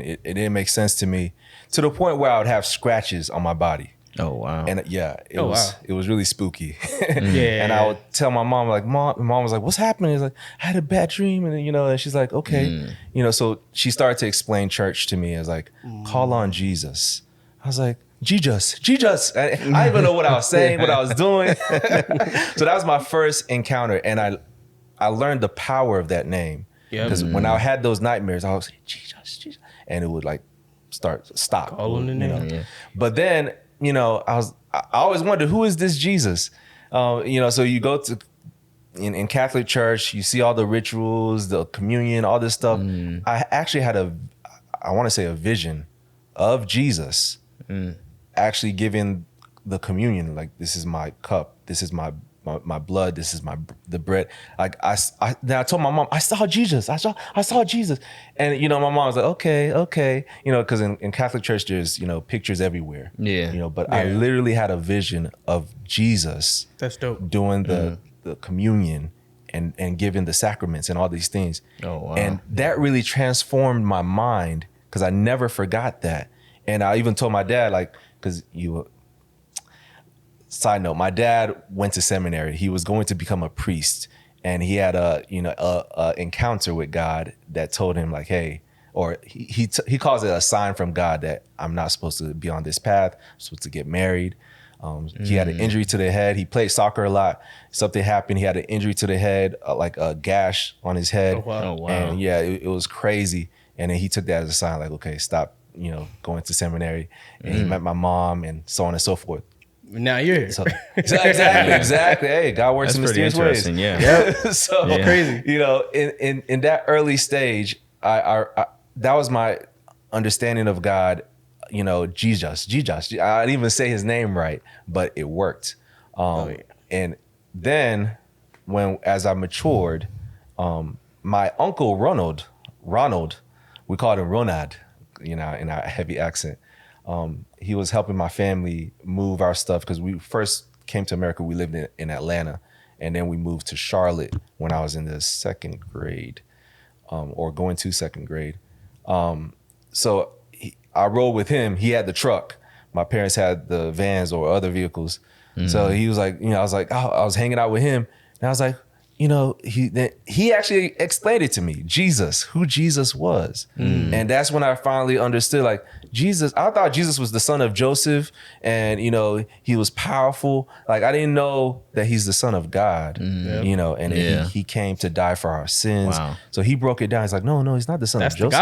and it didn't make sense to me, to the point where I would have scratches on my body. Oh wow. And it was really spooky. Yeah. And I would tell my mom, like, mom was like, what's happening? It's like, I had a bad dream. And and she's like, okay. So she started to explain church to me as like, call on Jesus. I was like, Jesus. I didn't even know what I was saying, what I was doing. So that was my first encounter. And I learned the power of that name. Because when I had those nightmares, I was like, Jesus. And it would like stop. Call on the name. Yeah. But then, I always wondered, who is this Jesus? So you go to in Catholic church, you see all the rituals, the communion, all this stuff. I actually had I want to say a vision of Jesus actually giving the communion, like, this is my cup, this is my blood, this is the bread. Like then I told my mom, I saw Jesus. I saw Jesus. And my mom was like, okay. Because in Catholic church there's pictures everywhere. Yeah. But I literally had a vision of Jesus. That's dope. Doing the communion and giving the sacraments and all these things. Oh wow. And that really transformed my mind, because I never forgot that. And I even told my dad, like, because side note, my dad went to seminary. He was going to become a priest, and he had a encounter with God that told him, like, hey, or he calls it a sign from God that I'm not supposed to be on this path. I'm supposed to get married. He had an injury to the head. He played soccer a lot. Something happened. He had an injury to the head, like a gash on his head. Oh, wow. And it was crazy. And then he took that as a sign, like, okay, stop, going to seminary. And he met my mom and so on and so forth. Now you're here. So, exactly. Hey, God works in mysterious ways. Yeah. So crazy. In that early stage, I that was my understanding of God. Jesus. I didn't even say his name right, but it worked. And then as I matured, my uncle Ronald, we called him Ronad, in our heavy accent. He was helping my family move our stuff, because we first came to America. We lived in Atlanta, and then we moved to Charlotte when I was in the second grade, or going to second grade. So I rode with him. He had the truck. My parents had the vans or other vehicles. So he was like, I was like, I was hanging out with him, and I was like, he actually explained it to me, who Jesus was. And that's when I finally understood, like, Jesus, I thought Jesus was the son of Joseph, and, he was powerful. Like, I didn't know that he's the son of God, and he came to die for our sins. Wow. So he broke it down. He's like, no, he's not the son That's of the Joseph.